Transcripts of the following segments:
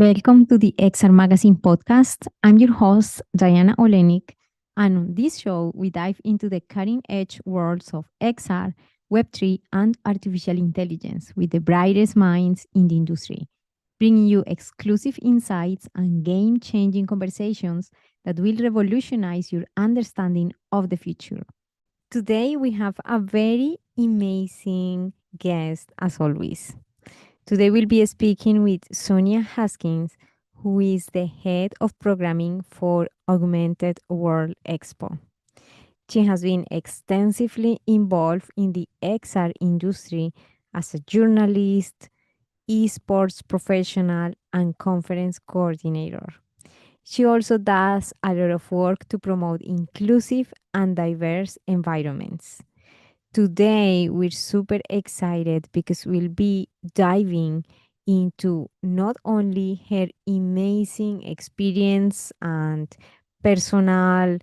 Welcome to the XR Magazine podcast. I'm your host, Diana Olenik, and on this show, we dive into the cutting edge worlds of XR, Web3, and artificial intelligence with the brightest minds in the industry, bringing you exclusive insights and game changing conversations that will revolutionize your understanding of the future. Today, we have a very amazing guest, as always. Today we'll be speaking with Sonya Haskins, who is the head of programming for Augmented World Expo. She has been extensively involved in the XR industry as a journalist, esports professional, and conference coordinator. She also does a lot of work to promote inclusive and diverse environments. Today, we're super excited because we'll be diving into not only her amazing experience and personal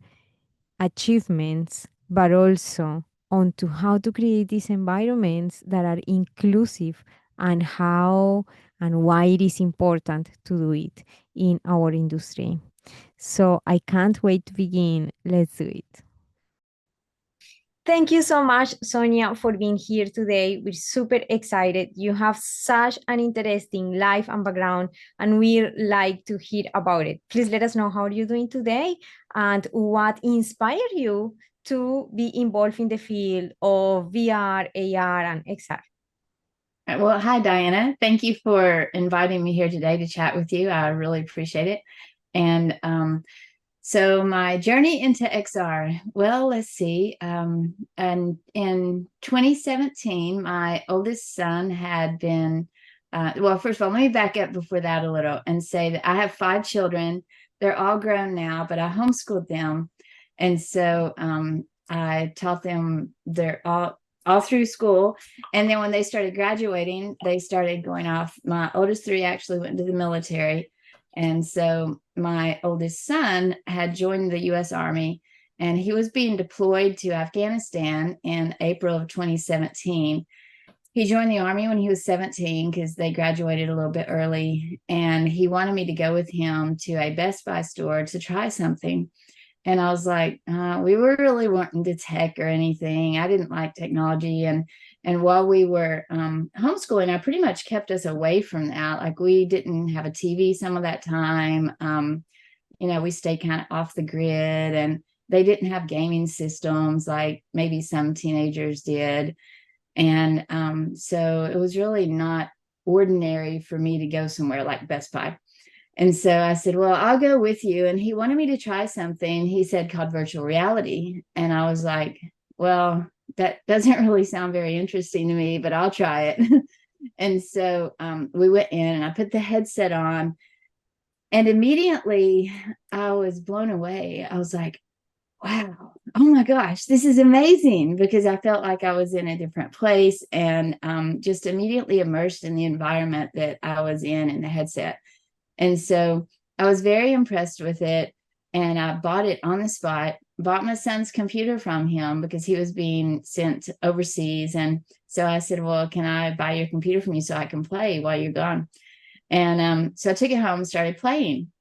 achievements, but also onto how to create these environments that are inclusive and how and why it is important to do it in our industry. So I can't wait to begin. Let's do it. Thank you so much, Sonia, for being here today. We're super excited. You have such an interesting life and background, and we like to hear about it. Please let us know how you're doing today and what inspired you to be involved in the field of VR, AR, and XR. Well, hi, Diana. Thank you for inviting me here today to chat with you. I really appreciate it. And so my journey into XR, well, let's see. And in 2017, my oldest son had been, well, first of all, let me back up before that a little and say that I have 5 children. They're all grown now, but I homeschooled them. And so I taught them, they're all through school. And then when they started graduating, they started going off. My oldest 3 actually went to the military. And so my oldest son had joined the US Army, and he was being deployed to Afghanistan in April of 2017. He joined the Army when he was 17 because they graduated a little bit early. And he wanted me to go with him to a Best Buy store to try something. And I was like, we were really wanting to tech or anything. I didn't like technology. And while we were homeschooling, I pretty much kept us away from that. Like we didn't have a TV some of that time. We stayed kind of off the grid, and they didn't have gaming systems like maybe some teenagers did. And so it was really not ordinary for me to go somewhere like Best Buy. And so I said, well, I'll go with you. And he wanted me to try something, he said, called virtual reality. And I was like, well, that doesn't really sound very interesting to me, but I'll try it. And so we went in and I put the headset on, and immediately I was blown away. I was like, wow, oh my gosh, this is amazing, because I felt like I was in a different place and just immediately immersed in the environment that I was in the headset. And so I was very impressed with it, and I bought it on the spot, bought my son's computer from him because he was being sent overseas. And so I said, well, can I buy your computer from you so I can play while you're gone? And so I took it home and started playing.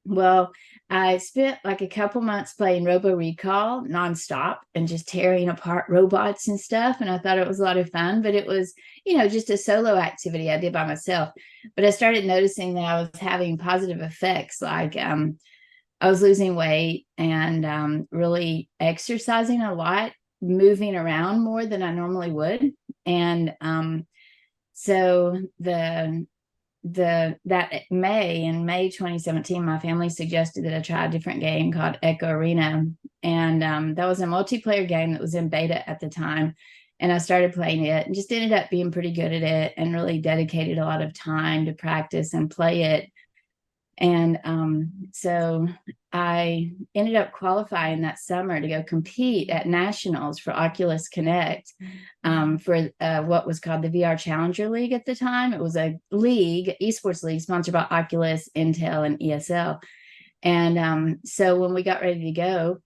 Well, I spent like a couple months playing Robo Recall nonstop and just tearing apart robots and stuff. And I thought it was a lot of fun, but it was, just a solo activity I did by myself. But I started noticing that I was having positive effects, like I was losing weight and really exercising a lot, moving around more than I normally would. And so that May 2017, my family suggested that I try a different game called Echo Arena. And that was a multiplayer game that was in beta at the time. And I started playing it and just ended up being pretty good at it and really dedicated a lot of time to practice and play it. And so I ended up qualifying that summer to go compete at nationals for Oculus Connect for what was called the VR Challenger League at the time. It was a league, esports league, sponsored by Oculus, Intel, and ESL. And so when we got ready to go,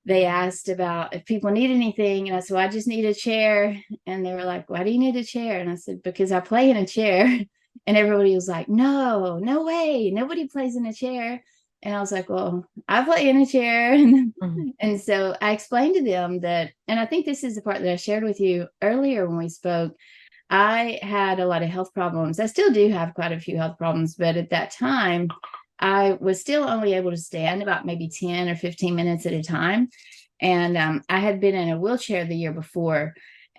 they asked about if people need anything. And I said, well, I just need a chair. And they were like, why do you need a chair? And I said, because I play in a chair. And everybody was like, no, no way, nobody plays in a chair. And I was like, well, I play in a chair. And so I explained to them that, and I think this is the part that I shared with you earlier when we spoke. I had a lot of health problems. I still do have quite a few health problems, but at that time, I was still only able to stand about maybe 10 or 15 minutes at a time. And I had been in a wheelchair the year before.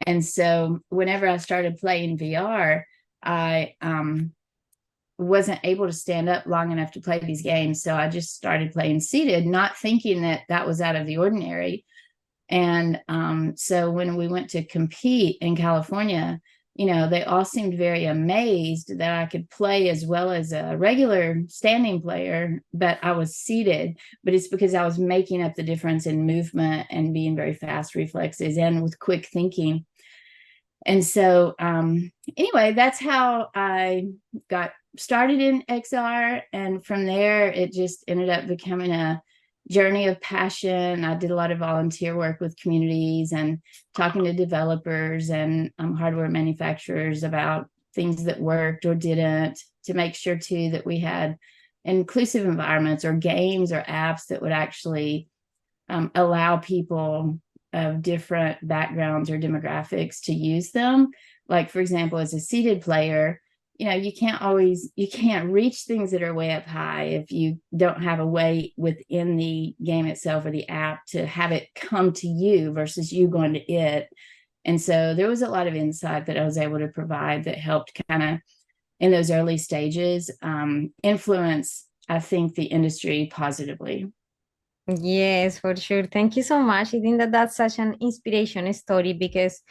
And so whenever I started playing VR, I wasn't able to stand up long enough to play these games. So I just started playing seated, not thinking that that was out of the ordinary. And so when we went to compete in California, you know, they all seemed very amazed that I could play as well as a regular standing player, but I was seated. But it's because I was making up the difference in movement and being very fast reflexes and with quick thinking. And so anyway, that's how I got started in XR. And from there, it just ended up becoming a journey of passion. I did a lot of volunteer work with communities and talking to developers and hardware manufacturers about things that worked or didn't, to make sure too that we had inclusive environments or games or apps that would actually allow people of different backgrounds or demographics to use them. Like, for example, as a seated player, you know, you can't reach things that are way up high if you don't have a way within the game itself or the app to have it come to you versus you going to it. And so there was a lot of insight that I was able to provide that helped kind of in those early stages influence, I think, the industry positively. Yes, for sure. Thank you so much. I think that that's such an inspiration story because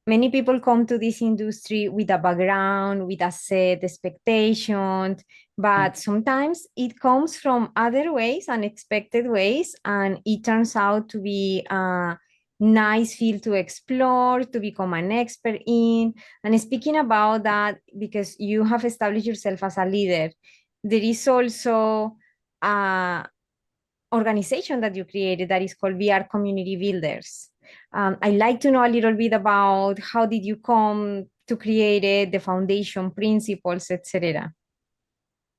many people come to this industry with a background, with a set expectations, but sometimes it comes from other ways, unexpected ways, and it turns out to be a nice field to explore, to become an expert in. And speaking about that, because you have established yourself as a leader, there is also a organization that you created that is called VR Community Builders. I'd like to know a little bit about how did you come to create it, the foundation principles, etc.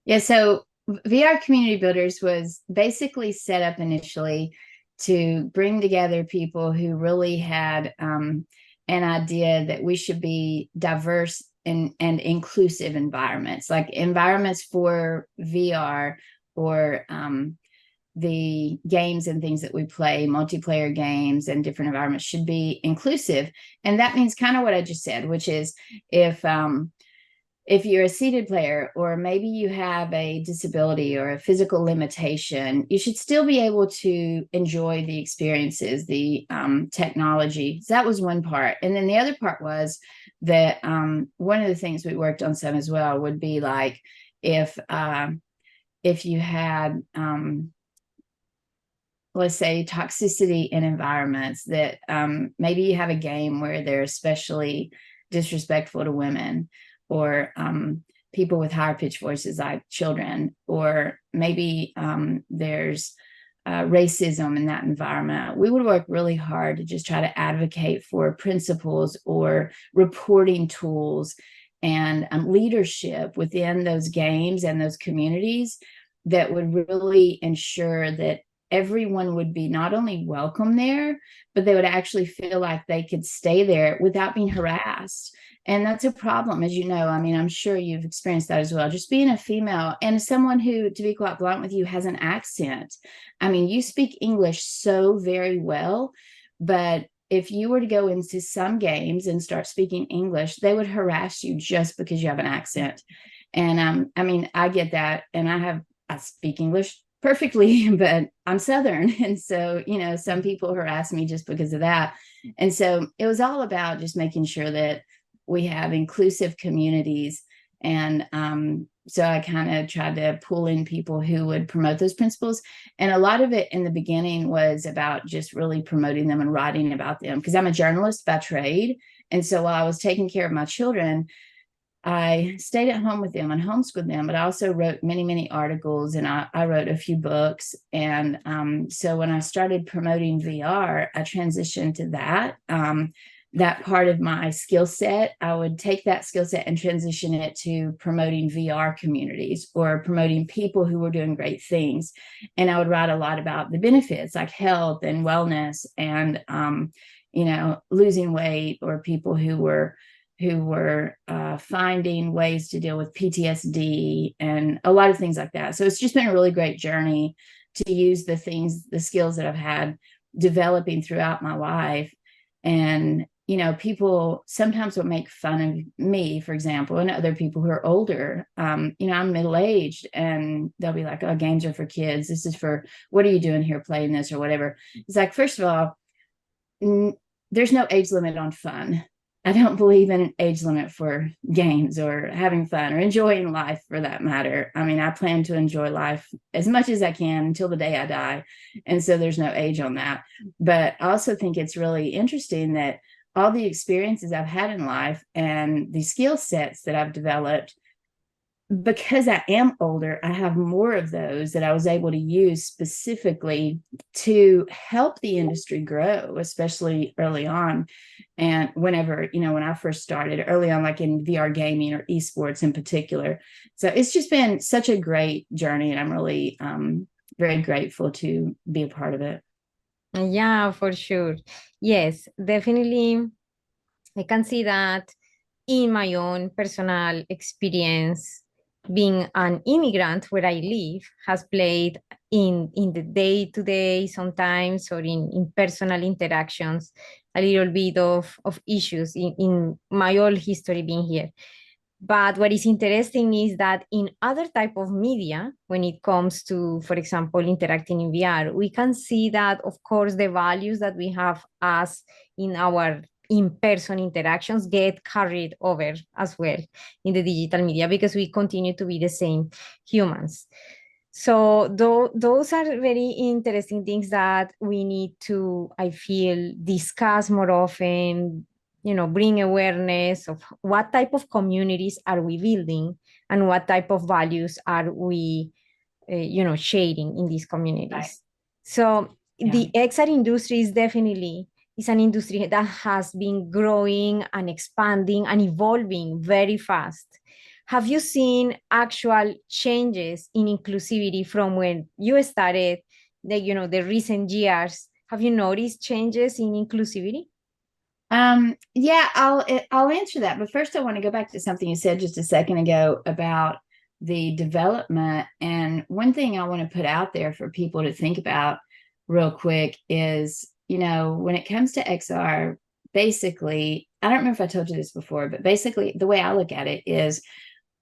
Yeah, so VR Community Builders was basically set up initially to bring together people who really had an idea that we should be diverse and inclusive environments, like environments for VR or the games and things that we play, multiplayer games and different environments should be inclusive. And that means kind of what I just said, which is if you're a seated player, or maybe you have a disability or a physical limitation, you should still be able to enjoy the experiences, the technology. So that was one part. And then the other part was that one of the things we worked on some as well would be like if you had let's say toxicity in environments, that maybe you have a game where they're especially disrespectful to women, or people with higher pitched voices like children, or maybe there's racism in that environment. We would work really hard to just try to advocate for principles or reporting tools and leadership within those games and those communities that would really ensure that everyone would be not only welcome there, but they would actually feel like they could stay there without being harassed. And that's a problem, as you know. I mean, I'm sure you've experienced that as well. Just being a female and someone who, to be quite blunt with you, has an accent. I mean, you speak English so very well, but if you were to go into some games and start speaking English, they would harass you just because you have an accent. And I mean, I get that. And I speak English perfectly, but I'm Southern. And so, you know, some people harass me just because of that. And so it was all about just making sure that we have inclusive communities. And so I kind of tried to pull in people who would promote those principles. And a lot of it in the beginning was about just really promoting them and writing about them, because I'm a journalist by trade. And so while I was taking care of my children, I stayed at home with them and homeschooled them, but I also wrote many, many articles, and I wrote a few books. And so when I started promoting VR, I transitioned to that. that part of my skill set, I would take that skill set and transition it to promoting VR communities or promoting people who were doing great things. And I would write a lot about the benefits like health and wellness and, losing weight, or people who were finding ways to deal with PTSD and a lot of things like that. So it's just been a really great journey to use the skills that I've had developing throughout my life. And people sometimes will make fun of me, for example, and other people who are older. I'm middle-aged, and they'll be like, "Oh, games are for kids. This is for, what are you doing here playing this," or whatever. It's like, first of all, there's no age limit on fun. I don't believe in an age limit for games or having fun or enjoying life, for that matter. I mean, I plan to enjoy life as much as I can until the day I die. And so there's no age on that. But I also think it's really interesting that all the experiences I've had in life and the skill sets that I've developed, because I am older, I have more of those that I was able to use specifically to help the industry grow, especially early on. And when I first started early on, like in VR gaming or esports in particular. So it's just been such a great journey, and I'm really very grateful to be a part of it. Yeah, for sure. Yes, definitely. I can see that in my own personal experience. Being an immigrant where I live has played in the day to day sometimes, or in personal interactions, a little bit of issues in my whole history being here. But what is interesting is that in other type of media, when it comes to, for example, interacting in VR, we can see that, of course, the values that we have as in our in-person interactions get carried over as well in the digital media, because we continue to be the same humans. So those are very interesting things that we need to, I feel, discuss more often, bring awareness of what type of communities are we building and what type of values are we, sharing in these communities. Right. So Yeah. the XR industry is an industry that has been growing and expanding and evolving very fast. Have you seen actual changes in inclusivity from when you started, the recent years? Have you noticed changes in inclusivity? Yeah, I'll answer that. But first I want to go back to something you said just a second ago about the development. And one thing I want to put out there for people to think about real quick is, when it comes to XR, basically, I don't remember if I told you this before, but basically the way I look at it is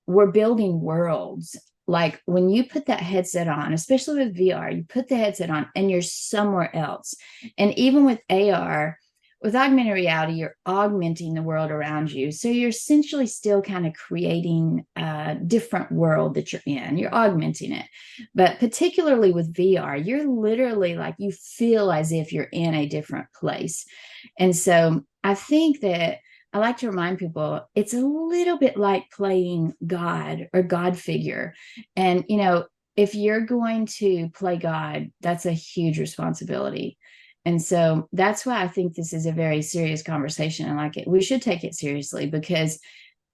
we're building worlds. Like when you put that headset on, especially with VR, you put the headset on and you're somewhere else. And even with AR, with augmented reality, you're augmenting the world around you. So you're essentially still kind of creating a different world that you're in. You're augmenting it. But particularly with VR, you're literally like, you feel as if you're in a different place. And so I think that I like to remind people it's a little bit like playing God or God figure. And, if you're going to play God, that's a huge responsibility. And so that's why I think this is a very serious conversation. And like we should take it seriously because,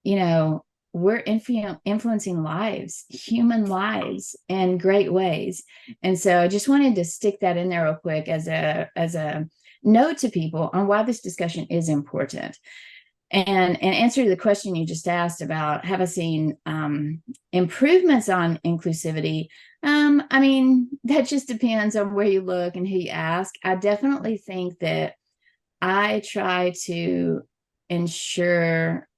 we're influencing lives, human lives, in great ways. And so I just wanted to stick that in there real quick as a note to people on why this discussion is important. And answer to the question you just asked about, have I seen improvements on inclusivity? I mean, that just depends on where you look and who you ask. I definitely think that I try to ensure,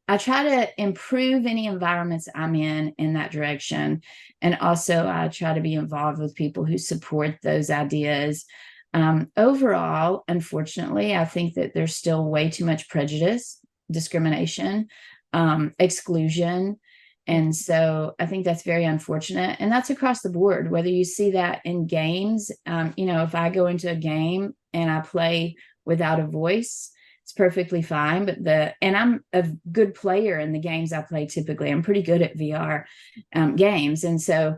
I try to improve any environments I'm in that direction. And also I try to be involved with people who support those ideas. Overall, unfortunately, I think that there's still way too much prejudice, discrimination, exclusion. And so I think that's very unfortunate. And that's across the board, whether you see that in games. If I go into a game and I play without a voice, it's perfectly fine. And I'm a good player in the games I play typically. I'm pretty good at VR games. And so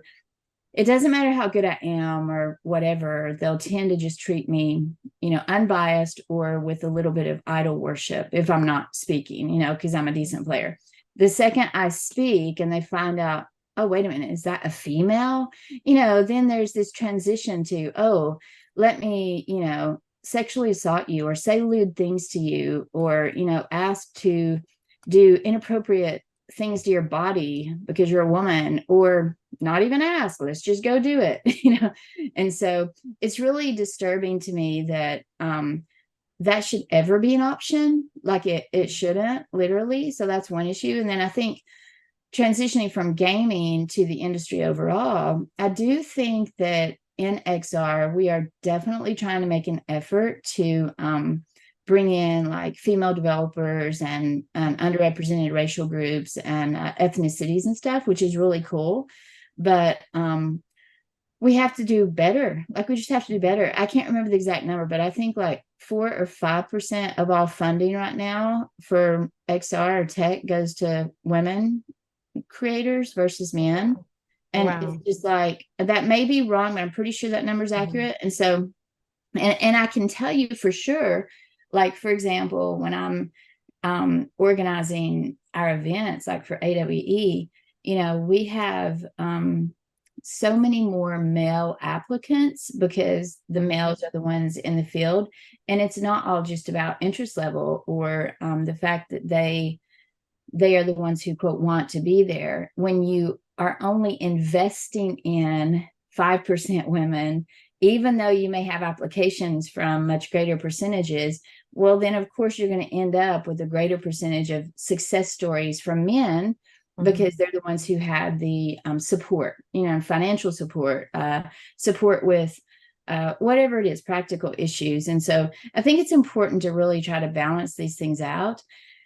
it doesn't matter how good I am or whatever, they'll tend to just treat me, unbiased or with a little bit of idol worship if I'm not speaking, because I'm a decent player. The second I speak and they find out, oh, wait a minute, is that a female? Then there's this transition to, oh, let me, sexually assault you or say lewd things to you or, ask to do inappropriate things to your body because you're a woman, or not even ask, let's just go do it. And so it's really disturbing to me that that should ever be an option. Like it shouldn't, literally. So that's one issue. And then I think transitioning from gaming to the industry overall, I do think that in XR we are definitely trying to make an effort to bring in like female developers and underrepresented racial groups and ethnicities and stuff, which is really cool. But we have to do better. Like we just have to do better. I can't remember the exact number, but I think like 4 or 5% of all funding right now for XR or tech goes to women creators versus men. And Wow. it's just like, that may be wrong, but I'm pretty sure that number is accurate. And so, and I can tell you for sure, like, for example, when I'm organizing our events, like for AWE, we have so many more male applicants because the males are the ones in the field. And it's not all just about interest level or the fact that they are the ones who, quote, want to be there. When you are only investing in 5% women, even though you may have applications from much greater percentages, well, then of course you're going to end up with a greater percentage of success stories from men because they're the ones who have the support, financial support, support with whatever it is, practical issues. And so I think it's important to really try to balance these things out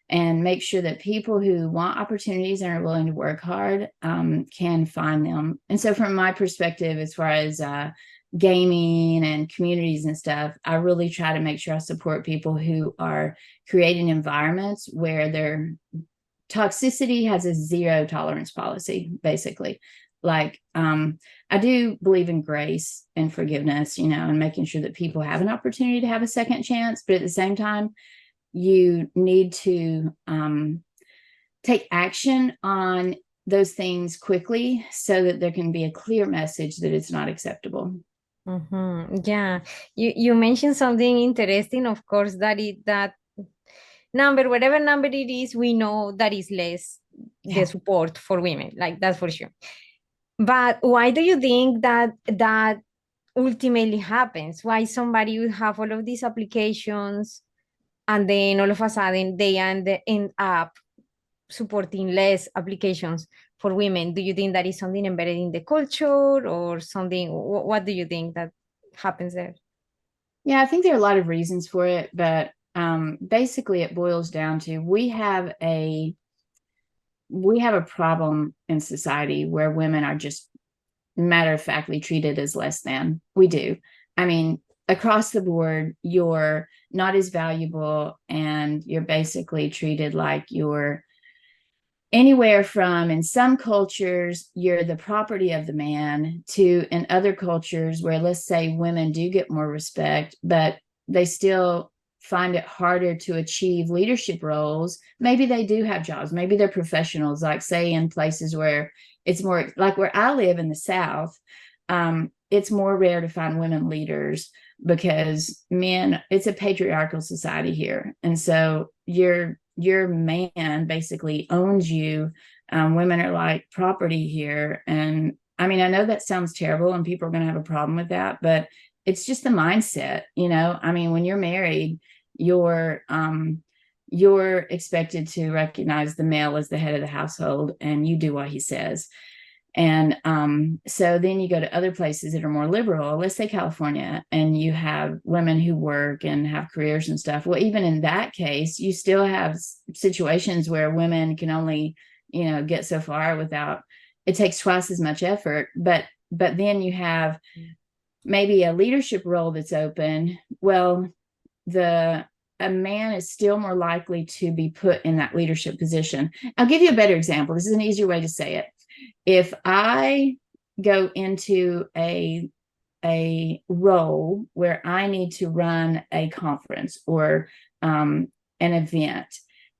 and make sure that people who want opportunities and are willing to work hard can find them. And so from my perspective, as far as gaming and communities and stuff, I really try to make sure I support people who are creating environments where their toxicity has a zero tolerance policy, basically. Like I do believe in grace and forgiveness, and making sure that people have an opportunity to have a second chance, but at the same time, you need to take action on those things quickly so that there can be a clear message that it's not acceptable. Yeah, you mentioned something interesting. Of course, that number, whatever number it is, we know that is less the support for women. Like that's for sure. But why do you think that ultimately happens? Why somebody would have all of these applications and then all of a sudden they end up supporting less applications for women? Do you think that is something embedded in the culture or something? What do you think that happens there? Yeah, I think there are a lot of reasons for it, but basically it boils down to we have a problem in society where women are just matter of factly treated as less than. We do. I mean, across the board, you're not as valuable and you're basically treated like you're anywhere from, in some cultures, you're the property of the man, to in other cultures where, let's say, women do get more respect, but they still find it harder to achieve leadership roles. Maybe they do have jobs, maybe they're professionals, like say in places where it's more like where I live in the South. It's more rare to find women leaders because men, it's a patriarchal society here. And so your man basically owns you. Women are like property here. And I mean, I know that sounds terrible and people are going to have a problem with that, but it's just the mindset, I mean, when you're married, you're expected to recognize the male as the head of the household and you do what he says. And so then you go to other places that are more liberal, let's say California, and you have women who work and have careers and stuff. Well, even in that case, you still have situations where women can only, get so far without, it takes twice as much effort. But then you have maybe a leadership role that's open. Well, a man is still more likely to be put in that leadership position. I'll give you a better example. This is an easier way to say it. If I go into a role where I need to run a conference or an event,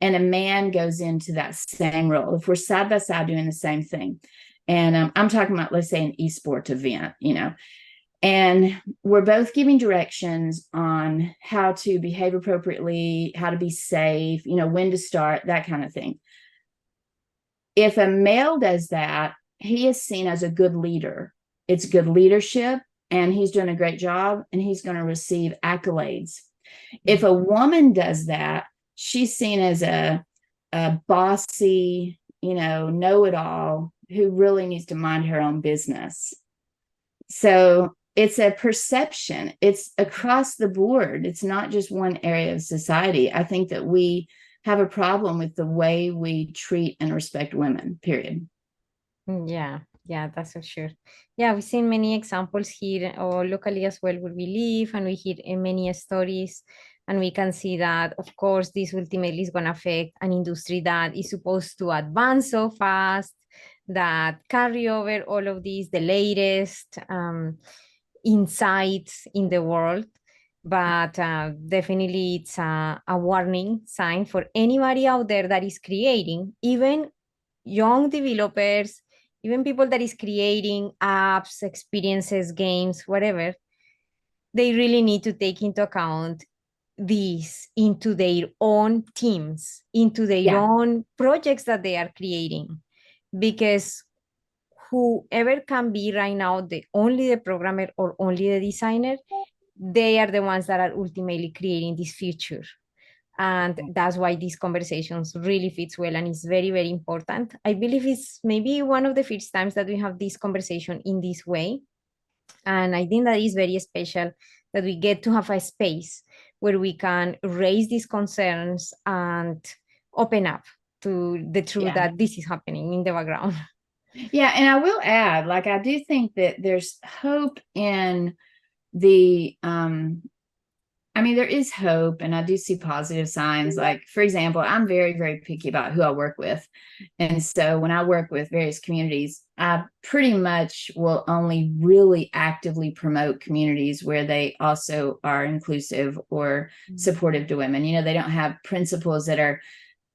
and a man goes into that same role, if we're side by side doing the same thing, and I'm talking about, let's say, an esports event, and we're both giving directions on how to behave appropriately, how to be safe, when to start, that kind of thing. If a male does that, he is seen as a good leader. It's good leadership, and he's doing a great job, and he's going to receive accolades. If a woman does that, she's seen as a bossy, know-it-all who really needs to mind her own business. So it's a perception. It's across the board. It's not just one area of society. I think that we have a problem with the way we treat and respect women, period. Yeah, yeah, that's for sure. Yeah, we've seen many examples here or locally as well where we live, and we hear many stories, and we can see that, of course, this ultimately is going to affect an industry that is supposed to advance so fast, that carry over all of these, the latest insights in the world. But definitely it's a warning sign for anybody out there that is creating, even young developers, even people that is creating apps, experiences, games, whatever. They really need to take into account these into their own teams, into their own projects that they are creating, because whoever can be right now only the programmer or only the designer, they are the ones that are ultimately creating this future. And that's why these conversations really fits well, and it's very, very important. I believe it's maybe one of the first times that we have this conversation in this way, and I think that is very special that we get to have a space where we can raise these concerns and open up to the truth that this is happening in the background. Yeah, and I will add, I do think that there's hope in the there is hope, and I do see positive signs. Like, for example, I'm very, very picky about who I work with. And so when I work with various communities, I pretty much will only really actively promote communities where they also are inclusive or supportive to women. They don't have principles that are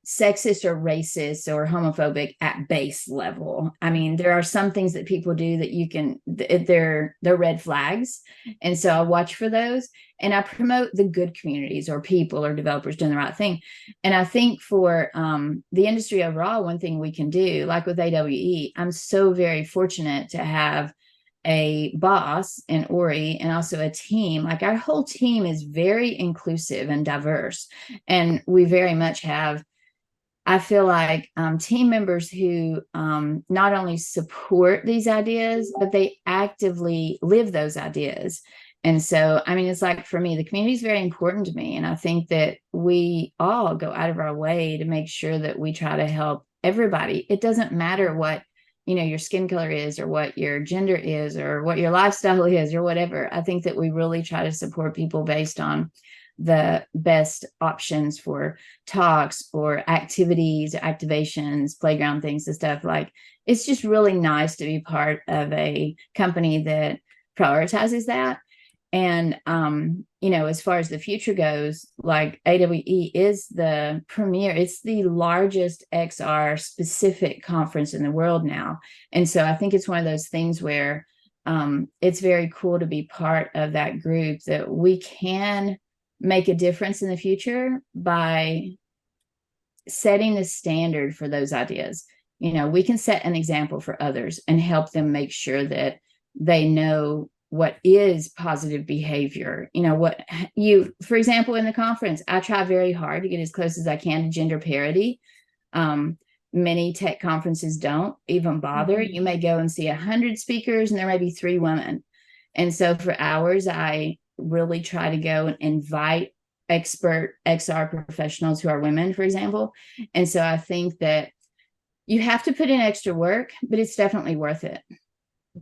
sexist or racist or homophobic at base level. There are some things that people do that they're red flags. And so I watch for those, and I promote the good communities or people or developers doing the right thing. And I think for the industry overall, one thing we can do, like with AWE, I'm so very fortunate to have a boss in Ori and also a team. Like, our whole team is very inclusive and diverse. And we very much have, I feel like, team members who not only support these ideas, but they actively live those ideas. And so, it's like, for me, the community is very important to me. And I think that we all go out of our way to make sure that we try to help everybody. It doesn't matter what, your skin color is, or what your gender is, or what your lifestyle is, or whatever. I think that we really try to support people based on the best options for talks or activities, activations, playground things and stuff. Like, it's just really nice to be part of a company that prioritizes that. And as far as the future goes, like, AWE is the premier, it's the largest XR specific conference in the world now. And so I think it's one of those things where it's very cool to be part of that group, that we can make a difference in the future by setting the standard for those ideas. We can set an example for others and help them make sure that they know what is positive behavior. For example, in the conference, I try very hard to get as close as I can to gender parity. Many tech conferences don't even bother. You may go and see 100 speakers and there may be 3 women. And so for ours, I really try to go and invite expert XR professionals who are women, for example. And so I think that you have to put in extra work, but it's definitely worth it.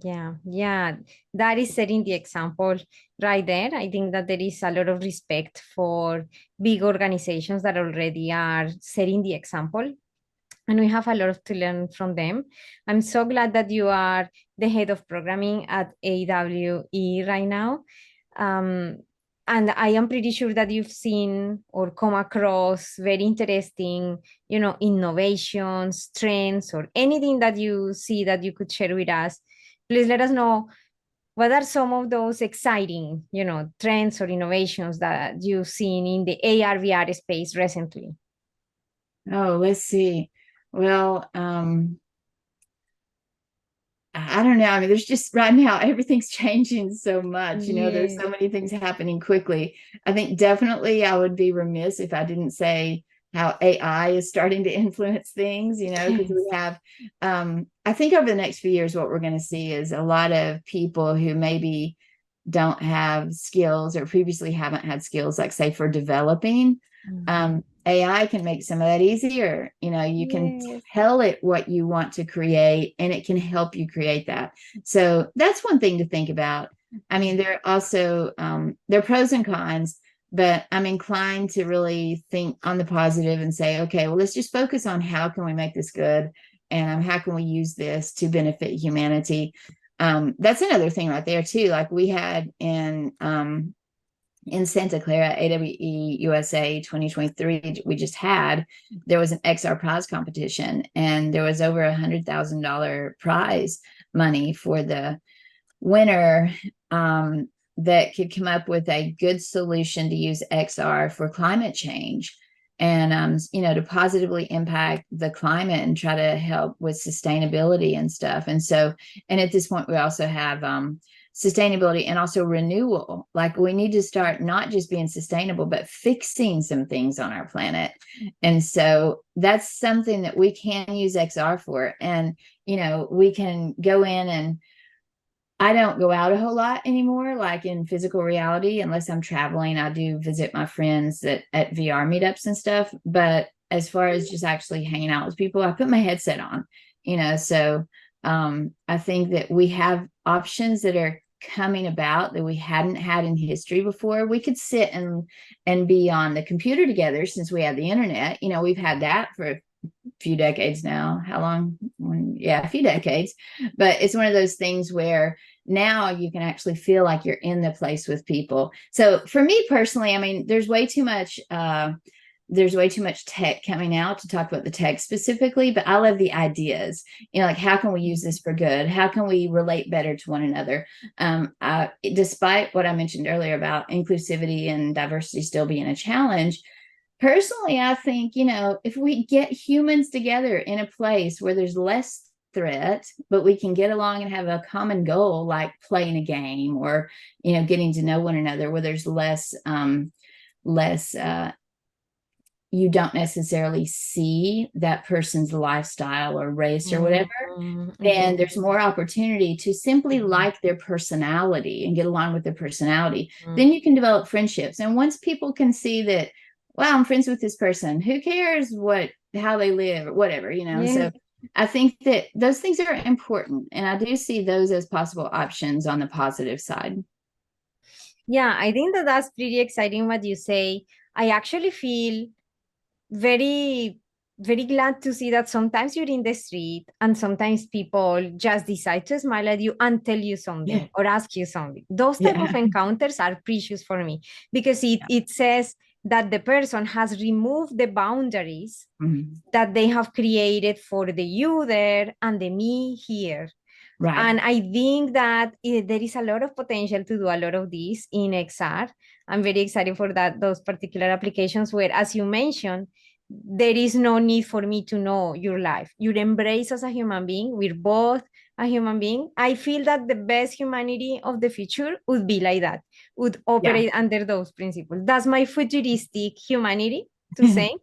Yeah, that is setting the example right there. I think that there is a lot of respect for big organizations that already are setting the example. and we have a lot to learn from them. I'm so glad that you are the head of programming at AWE right now. Um, and I am pretty sure that you've seen or come across very interesting, innovations, trends, or anything that you see that you could share with us. Please let us know what are some of those exciting, trends or innovations that you've seen in the AR VR space recently. Oh, let's see. Well, I don't know. I mean, there's just right now, everything's changing so much. There's Yes. so many things happening quickly. I think definitely I would be remiss if I didn't say how AI is starting to influence things, because we have, I think over the next few years, what we're going to see is a lot of people who maybe don't have skills or previously haven't had skills, like say for developing. AI can make some of that easier. You can Yes. tell it what you want to create and it can help you create that. So that's one thing to think about. I mean, there are also there are pros and cons, but I'm inclined to really think on the positive and say, okay, well, let's just focus on how can we make this good, and how can we use this to benefit humanity. That's another thing right there too. Like we had in Santa Clara, AWE USA 2023, we just had, there was an XR prize competition, and there was over $100,000 prize money for the winner, that could come up with a good solution to use XR for climate change, and to positively impact the climate and try to help with sustainability and stuff. And at this point, we also have sustainability and also renewal. Like we need to start not just being sustainable, but fixing some things on our planet. And so that's something that we can use XR for. And, we can go in, and I don't go out a whole lot anymore, like in physical reality, unless I'm traveling. I do visit my friends at VR meetups and stuff. But as far as just actually hanging out with people, I put my headset on, so I think that we have options that are coming about that we hadn't had in history before. We could sit and be on the computer together since we have the internet. We've had that for a few decades now. How long? Yeah, a few decades. But it's one of those things where now you can actually feel like you're in the place with people. So for me personally, I mean, there's way too much tech coming out to talk about the tech specifically, but I love the ideas. Like how can we use this for good? How can we relate better to one another? Despite what I mentioned earlier about inclusivity and diversity still being a challenge, personally, I think, if we get humans together in a place where there's less threat, but we can get along and have a common goal, like playing a game or, getting to know one another, where there's less, you don't necessarily see that person's lifestyle or race or whatever, then there's more opportunity to simply like their personality and get along with their personality. Then you can develop friendships. And once people can see that, wow, I'm friends with this person, who cares how they live or whatever, Yes. So I think that those things are important. And I do see those as possible options on the positive side. Yeah, I think that that's pretty exciting what you say. I actually feel very, very glad to see that sometimes you're in the street and sometimes people just decide to smile at you and tell you something or ask you something. Those type of encounters are precious for me because it says that the person has removed the boundaries that they have created for the you there and the me here. Right. And I think that there is a lot of potential to do a lot of this in XR. I'm very excited for those particular applications where, as you mentioned, there is no need for me to know your life. You embrace as a human being. We're both a human being. I feel that the best humanity of the future would be like that, would operate under those principles. That's my futuristic humanity to say.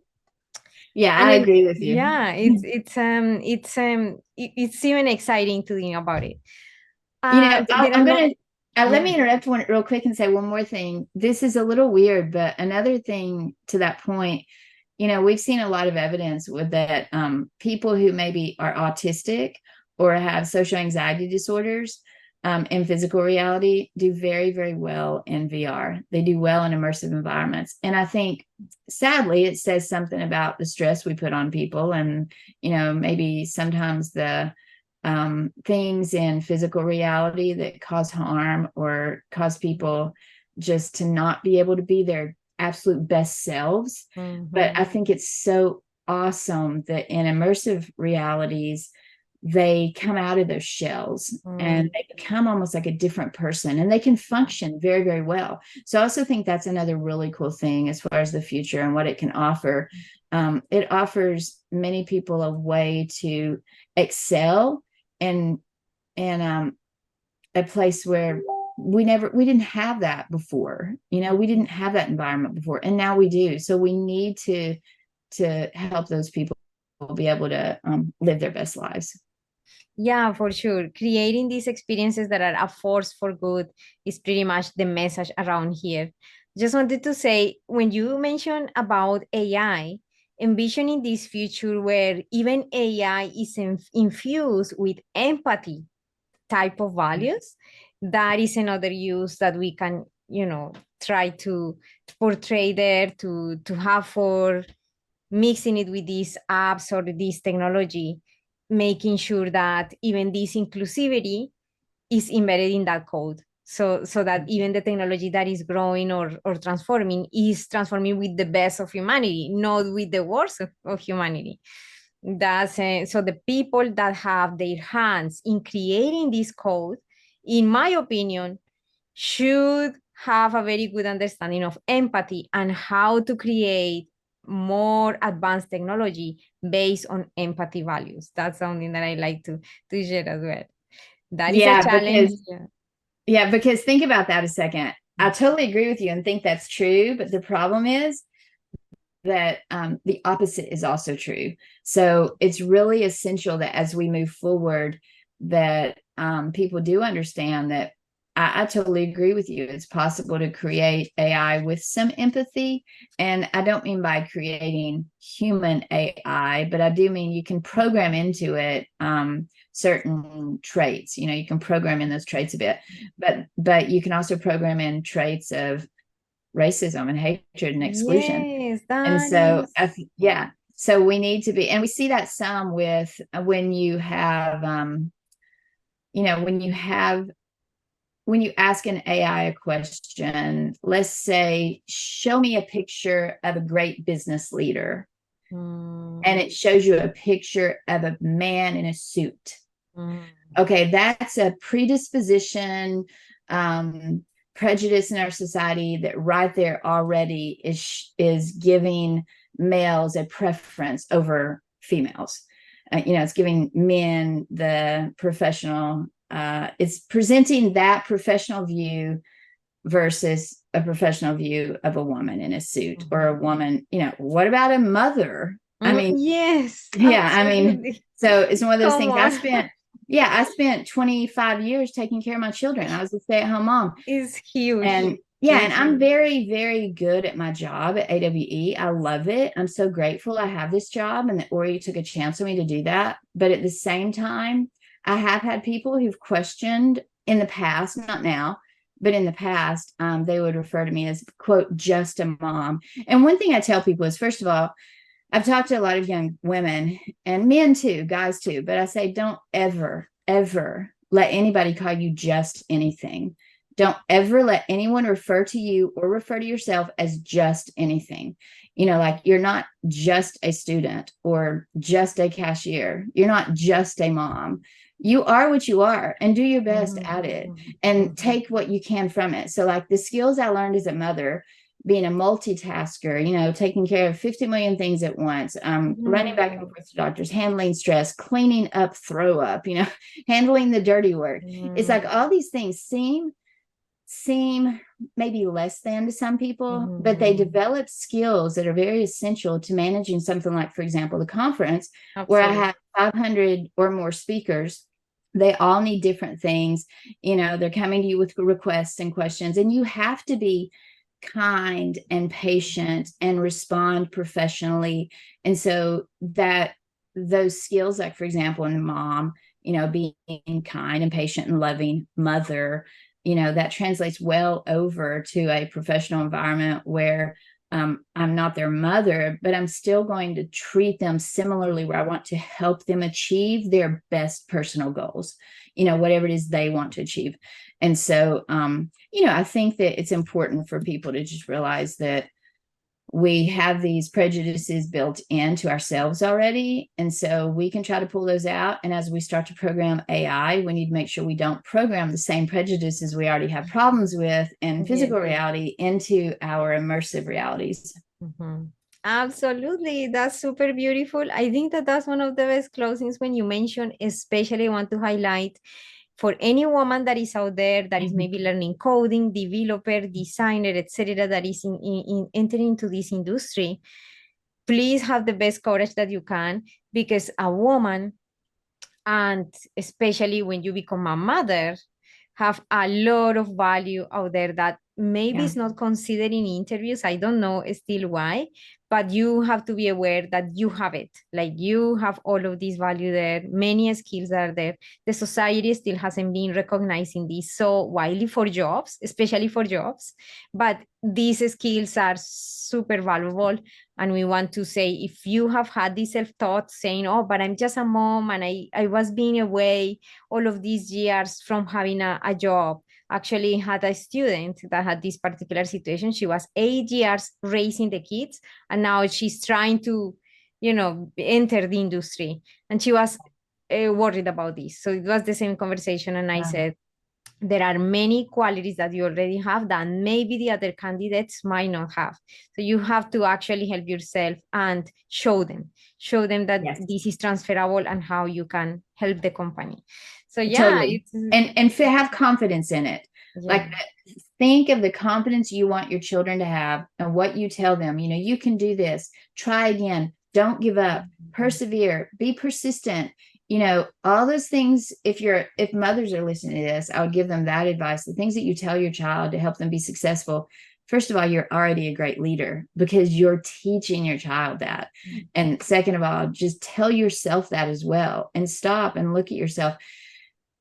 Yeah, And I agree with you. Yeah, it's even exciting to think about it. Let me interrupt one real quick and say one more thing. This is a little weird, but another thing to that point, we've seen a lot of evidence with that people who maybe are autistic or have social anxiety disorders in physical reality do very, very well in VR. They do well in immersive environments. And I think sadly, it says something about the stress we put on people, and maybe sometimes the things in physical reality that cause harm or cause people just to not be able to be their absolute best selves. But I think it's so awesome that in immersive realities, they come out of those shells and they become almost like a different person, and they can function very, very well. So I also think that's another really cool thing as far as the future and what it can offer. It offers many people a way to excel and a place where we didn't have that before. We didn't have that environment before, and now we do. So we need to help those people be able to live their best lives. Yeah, for sure. Creating these experiences that are a force for good is pretty much the message around here. Just wanted to say, when you mentioned about AI, envisioning this future where even AI is infused with empathy type of values, that is another use that we can, try to portray there, to have for mixing it with these apps or this technology, making sure that even this inclusivity is embedded in that code. So that even the technology that is growing or transforming is transforming with the best of humanity, not with the worst of humanity. That's so the people that have their hands in creating this code, in my opinion, should have a very good understanding of empathy and how to create more advanced technology based on empathy values. That's something that I like to share as well. That is a challenge. Because think about that a second. I totally agree with you and think that's true, but the problem is that the opposite is also true. So it's really essential that as we move forward, that people do understand that I totally agree with you. It's possible to create AI with some empathy. And I don't mean by creating human AI, but I do mean you can program into it certain traits. You can program in those traits a bit, but you can also program in traits of racism and hatred and exclusion. Yes, And so, so we need to be, and we see that some with when you have, when you ask an AI a question, let's say, show me a picture of a great business leader. And it shows you a picture of a man in a suit. Okay, that's a predisposition, prejudice in our society that right there already is giving males a preference over females. It's giving men the professional, it's presenting that professional view versus a professional view of a woman in a suit or a woman, what about a mother? I mean, yes. Yeah, absolutely. I mean, so it's one of those things. I spent 25 years taking care of my children. I was a stay-at-home mom. It's huge. And I'm very, very good at my job at AWE. I love it. I'm so grateful I have this job and that Ori took a chance on me to do that. But at the same time, I have had people who've questioned in the past, not now, but in the past, they would refer to me as, quote, just a mom. And one thing I tell people is, first of all, I've talked to a lot of young women and men too, guys too, but I say, don't ever, ever let anybody call you just anything. Don't ever let anyone refer to you or refer to yourself as just anything. Like you're not just a student or just a cashier. You're not just a mom. You are what you are, and do your best at it and take what you can from it. So like the skills I learned as a mother, being a multitasker, taking care of 50 million things at once, running back and forth to doctors, handling stress, cleaning up, throw up, handling the dirty work. It's like all these things seem maybe less than to some people, but they develop skills that are very essential to managing something like, for example, the conference. Absolutely. Where I have 500 or more speakers. They all need different things. They're coming to you with requests and questions, and you have to be kind and patient and respond professionally. And so that those skills, like for example, in mom, being kind and patient and loving mother, that translates well over to a professional environment where I'm not their mother, but I'm still going to treat them similarly, where I want to help them achieve their best personal goals, whatever it is they want to achieve. And so, I think that it's important for people to just realize that we have these prejudices built into ourselves already. And so we can try to pull those out. And as we start to program AI, we need to make sure we don't program the same prejudices we already have problems with in physical reality into our immersive realities. Mm-hmm. Absolutely. That's super beautiful. I think that that's one of the best closings when you mention, especially I want to highlight for any woman that is out there that is maybe learning coding, developer, designer, etc., that is in entering into this industry, please have the best courage that you can, because a woman, and especially when you become a mother, have a lot of value out there that maybe Yeah. it's not considered in interviews. I don't know still why, but you have to be aware that you have it. Like, you have all of this value there, many skills are there. The society still hasn't been recognizing this so widely for jobs, especially for jobs, but these skills are super valuable. And we want to say, if you have had this self-thought saying, oh, but I'm just a mom and I was being away all of these years from having a job. Actually had a student that had this particular situation. She was 8 years raising the kids, and now she's trying to, enter the industry. And she was worried about this. So it was the same conversation. And I said, there are many qualities that you already have that maybe the other candidates might not have. So you have to actually help yourself and show them that Yes. this is transferable and how you can help the company. So yeah, Totally. it's And have confidence in it. yeah. Like, think of the confidence you want your children to have and what you tell them. You can do this. Try again. Don't give up. Persevere. Be persistent. All those things. If mothers are listening to this, I would give them that advice. The things that you tell your child to help them be successful. First of all, you're already a great leader because you're teaching your child that. And second of all, just tell yourself that as well, and stop and look at yourself.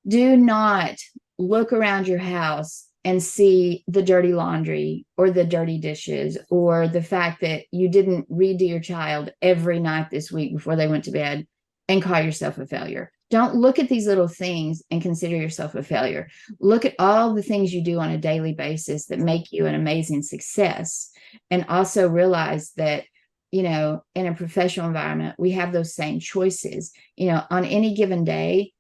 Do not look around your house and see the dirty laundry or the dirty dishes or the fact that you didn't read to your child every night this week before they went to bed and call yourself a failure. Don't look at these little things and consider yourself a failure. Look at all the things you do on a daily basis that make you an amazing success. And also realize that, in a professional environment, we have those same choices. On any given day,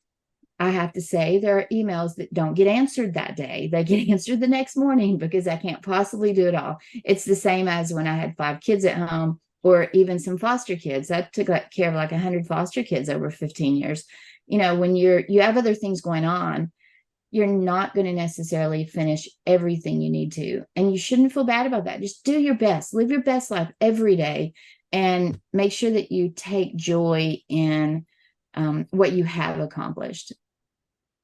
I have to say there are emails that don't get answered that day. They get answered the next morning because I can't possibly do it all. It's the same as when I had 5 kids at home, or even some foster kids. I took care of like 100 foster kids over 15 years. When you have other things going on, you're not going to necessarily finish everything you need to. And you shouldn't feel bad about that. Just do your best, live your best life every day, and make sure that you take joy in what you have accomplished.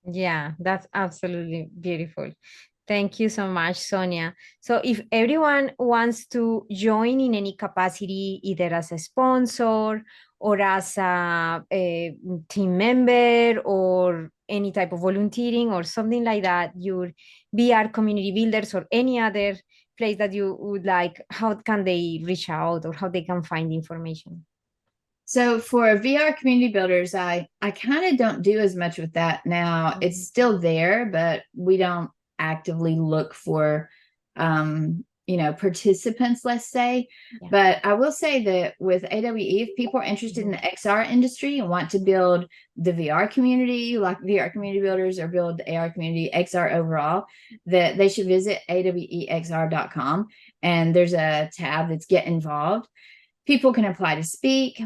Yeah, that's absolutely beautiful. Thank you so much, Sonia. So if everyone wants to join in any capacity, either as a sponsor or as a team member or any type of volunteering or something like that, your VR community builders or any other place that you would like, how can they reach out or how they can find information? So for VR community builders, I kind of don't do as much with that now. It's still there, but we don't actively look for participants, let's say. Yeah. But I will say that with AWE, if people are interested in the XR industry and want to build the VR community, like VR community builders, or build the AR community, XR overall, that they should visit awexr.com. And there's a tab that's Get Involved. People can apply to speak.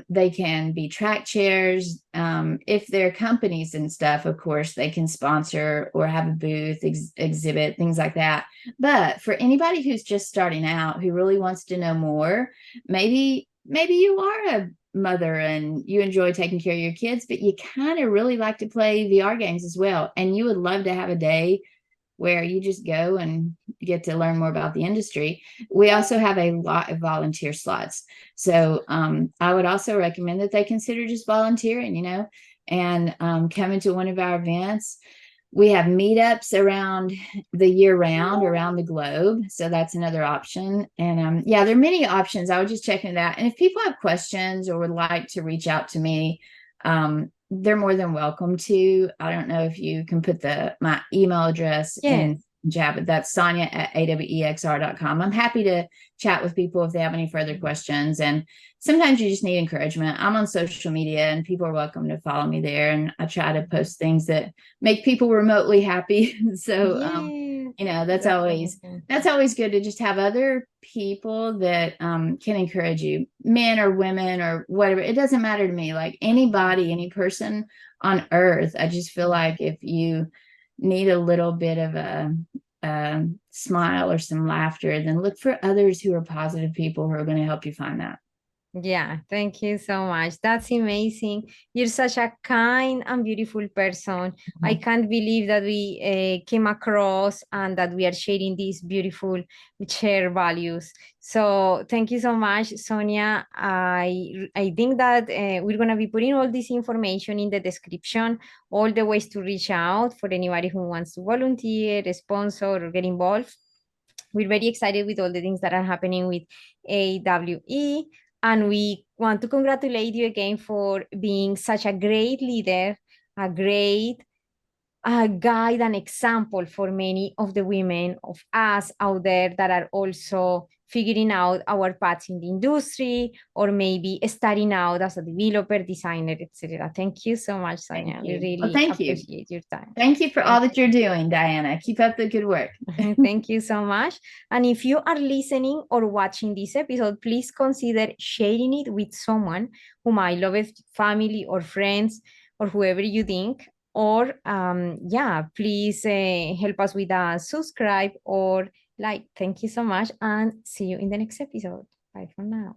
They can be track chairs. If they're companies and stuff, of course, they can sponsor or have a booth, exhibit, things like that. But for anybody who's just starting out, who really wants to know more, maybe you are a mother and you enjoy taking care of your kids, but you kind of really like to play VR games as well. And you would love to have a day where you just go and get to learn more about the industry. We also have a lot of volunteer slots. So I would also recommend that they consider just volunteering, and coming to one of our events. We have meetups around the year round around the globe. So that's another option. And yeah, there are many options. I was just checking that. And if people have questions or would like to reach out to me, they're more than welcome to. I don't know if you can put my email address in chat, but that's Sonya at awexr.com. I'm happy to chat with people if they have any further questions. And sometimes you just need encouragement. I'm on social media and people are welcome to follow me there. And I try to post things that make people remotely happy. So, that's always good to just have other people that can encourage you, men or women or whatever. It doesn't matter to me. Like anybody, any person on earth. I just feel like if you need a little bit of a smile or some laughter, then look for others who are positive people who are going to help you find that. Yeah, thank you so much. That's amazing. You're such a kind and beautiful person. I can't believe that we came across and that we are sharing these beautiful shared values. So thank you so much, Sonia. I think that we're going to be putting all this information in the description, all the ways to reach out for anybody who wants to volunteer, sponsor, or get involved. We're very excited with all the things that are happening with AWE. And we want to congratulate you again for being such a great leader, a great guide and example for many of the women of us out there that are also figuring out our paths in the industry or maybe starting out as a developer, designer, etc. Thank you so much, Sonia. We really appreciate your time. Thank you for all that you're doing, Diana. Keep up the good work. Thank you so much. And if you are listening or watching this episode, please consider sharing it with someone who might love it, family or friends or whoever you think. Or please help us with a subscribe or like. Thank you so much and see you in the next episode. Bye for now.